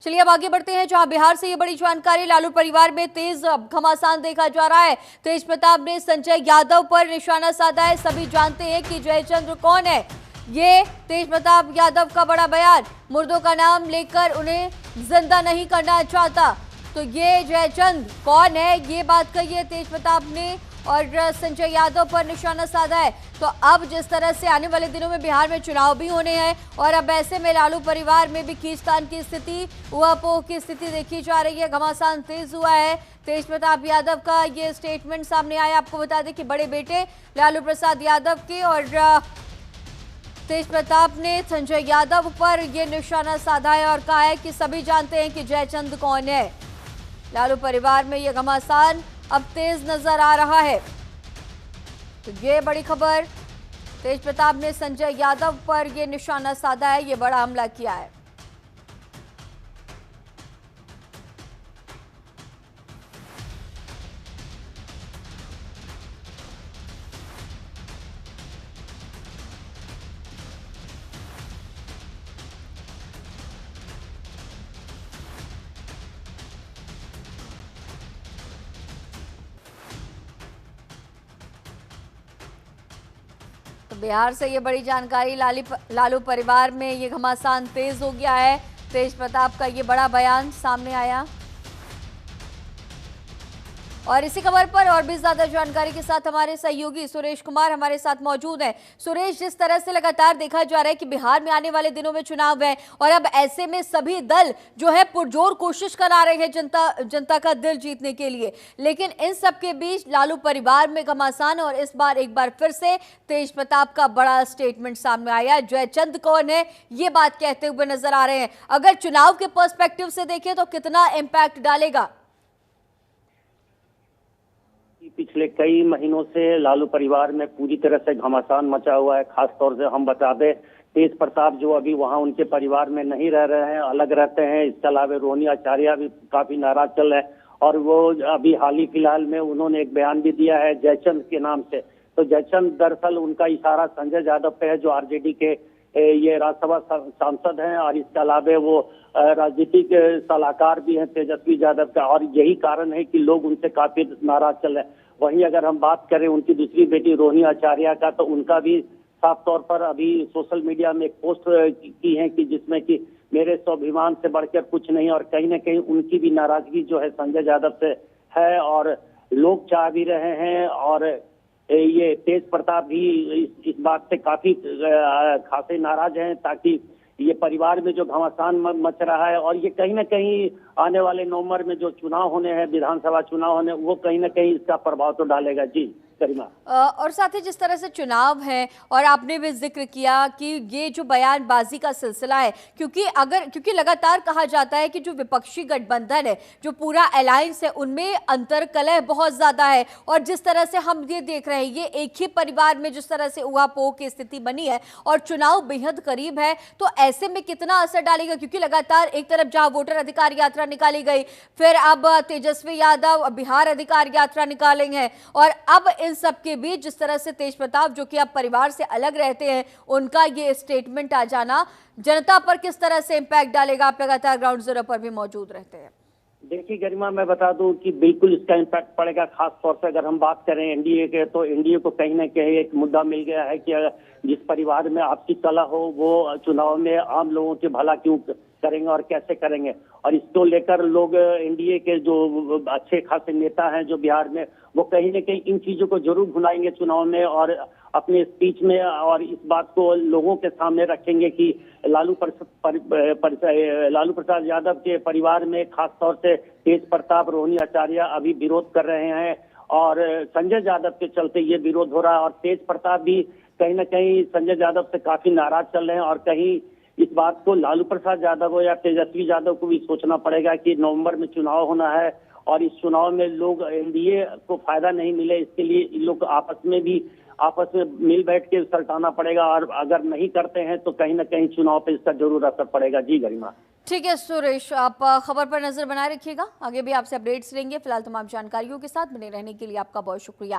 चलिए अब आगे बढ़ते हैं, जहां बिहार से ये बड़ी जानकारी। लालू परिवार में तेज घमासान देखा जा रहा है। तेज प्रताप ने संजय यादव पर निशाना साधा है। सभी जानते हैं कि जयचंद्र कौन है। ये तेज प्रताप यादव का बड़ा बयान, मुर्दों का नाम लेकर उन्हें जिंदा नहीं करना चाहता। तो ये जयचंद्र कौन है, ये बात कही है तेज प्रताप ने और संजय यादव पर निशाना साधा है। तो अब जिस तरह से आने वाले दिनों में बिहार में चुनाव भी होने हैं और अब ऐसे में लालू परिवार में भी खींचतान की स्थिति, ऊहापोह की स्थिति देखी जा रही है। घमासान तेज हुआ है। तेज प्रताप यादव का ये स्टेटमेंट सामने आया। आपको बता दें कि बड़े बेटे लालू प्रसाद यादव के और तेज प्रताप ने संजय यादव पर यह निशाना साधा है और कहा है कि सभी जानते हैं कि जयचंद कौन है। लालू परिवार में यह घमासान अब तेज नजर आ रहा है। तो ये बड़ी खबर, तेज प्रताप ने संजय यादव पर यह निशाना साधा है, ये बड़ा हमला किया है। तो बिहार से ये बड़ी जानकारी, लालू परिवार में ये घमासान तेज हो गया है। तेज प्रताप का ये बड़ा बयान सामने आया और इसी खबर पर और भी ज्यादा जानकारी के साथ हमारे सहयोगी सुरेश कुमार हमारे साथ मौजूद हैं। सुरेश, जिस तरह से लगातार देखा जा रहा है कि बिहार में आने वाले दिनों में चुनाव है और अब ऐसे में सभी दल जो है पुरजोर कोशिश करा रहे हैं जनता का दिल जीतने के लिए, लेकिन इन सब के बीच लालू परिवार में घमासान और इस बार एक बार फिर से तेज प्रताप का बड़ा स्टेटमेंट सामने आया। जयचंद कौन है, ये बात कहते हुए नजर आ रहे हैं। अगर चुनाव के पर्सपेक्टिव से देखें तो कितना इंपैक्ट डालेगा? पिछले कई महीनों से लालू परिवार में पूरी तरह से घमासान मचा हुआ है। खास तौर से हम बता दें, तेज प्रताप जो अभी वहां उनके परिवार में नहीं रह रहे हैं, अलग रहते हैं। इसके अलावा रोहिणी आचार्य भी काफी नाराज चल रहे हैं और वो अभी हाल ही फिलहाल में उन्होंने एक बयान भी दिया है जयचंद के नाम से। तो जयचंद दरअसल उनका इशारा संजय यादव पे है, जो आरजेडी के ये राज्यसभा सांसद हैं और इसके अलावा वो राजनीतिक सलाहकार भी हैं तेजस्वी यादव का, और यही कारण है कि लोग उनसे काफी नाराज चल रहे हैं। वहीं अगर हम बात करें उनकी दूसरी बेटी रोहिणी आचार्य का, तो उनका भी साफ तौर पर अभी सोशल मीडिया में एक पोस्ट की है कि जिसमें कि मेरे स्वाभिमान से बढ़कर कुछ नहीं, और कहीं ना कहीं उनकी भी नाराजगी जो है संजय यादव से है और लोग चाह भी रहे हैं। और ये तेज प्रताप भी इस बात से काफी खासे नाराज हैं, ताकि ये परिवार में जो घमासान मच रहा है और ये कहीं ना कहीं आने वाले नवंबर में जो चुनाव होने हैं, विधानसभा चुनाव होने, वो कहीं ना कहीं इसका प्रभाव तो डालेगा। जी करीमा। और साथ ही जिस तरह से चुनाव है और आपने भी जिक्र किया कि ये जो बयानबाजी का सिलसिला है, क्योंकि लगातार कहा जाता है कि जो विपक्षी गठबंधन है, जो पूरा अलायंस है, उनमें अंतर्कलह बहुत ज्यादा है और जिस तरह से हम ये देख रहे हैं, ये एक ही परिवार में जिस तरह से ऊहापोह की स्थिति बनी है और चुनाव बेहद करीब है, तो ऐसे में कितना असर डालेगा? क्योंकि लगातार एक तरफ जहां वोटर अधिकार यात्रा निकाली गई, फिर अब तेजस्वी यादव बिहार अधिकार यात्रा निकालेंगे और अब इन सब के बीच जिस तरह से तेज प्रताप जो कि अब परिवार से अलग रहते हैं, उनका ये स्टेटमेंट आ जाना जनता पर किस तरह से इंपैक्ट डालेगा? आप लगातार ग्राउंड जीरो पर भी मौजूद रहते हैं। देखिए गरिमा, मैं बता दूं कि बिल्कुल इसका इम्पैक्ट पड़ेगा। खास तौर से अगर हम बात करें एनडीए के, तो एनडीए को कहीं ना कहीं एक मुद्दा मिल गया है कि जिस परिवार में आपसी कलह हो, वो चुनाव में आम लोगों के भला क्यों करेंगे और कैसे करेंगे। और इसको लेकर लोग, एनडीए के जो अच्छे खासे नेता हैं जो बिहार में, वो कहीं ना कहीं इन चीजों को जरूर भुलाएंगे चुनाव में और अपने स्पीच में, और इस बात को लोगों के सामने रखेंगे कि लालू प्रसाद यादव के परिवार में खास तौर से तेज प्रताप, रोहिणी आचार्य अभी विरोध कर रहे हैं और संजय यादव के चलते ये विरोध हो रहा है। और तेज प्रताप भी कहीं ना कहीं संजय यादव से काफी नाराज चल रहे हैं और कहीं इस बात को लालू प्रसाद यादव हो या तेजस्वी यादव को भी सोचना पड़ेगा कि नवंबर में चुनाव होना है और इस चुनाव में लोग एनडीए को फायदा नहीं मिले, इसके लिए इन लोग आपस में मिल बैठ के सल्टाना पड़ेगा, और अगर नहीं करते हैं तो कहीं ना कहीं चुनाव पे इसका जरूर असर पड़ेगा। जी गरिमा। ठीक है सुरेश, आप खबर पर नजर बनाए रखिएगा, आगे भी आपसे अपडेट्स लेंगे। फिलहाल तमाम जानकारियों के साथ बने रहने के लिए आपका बहुत शुक्रिया।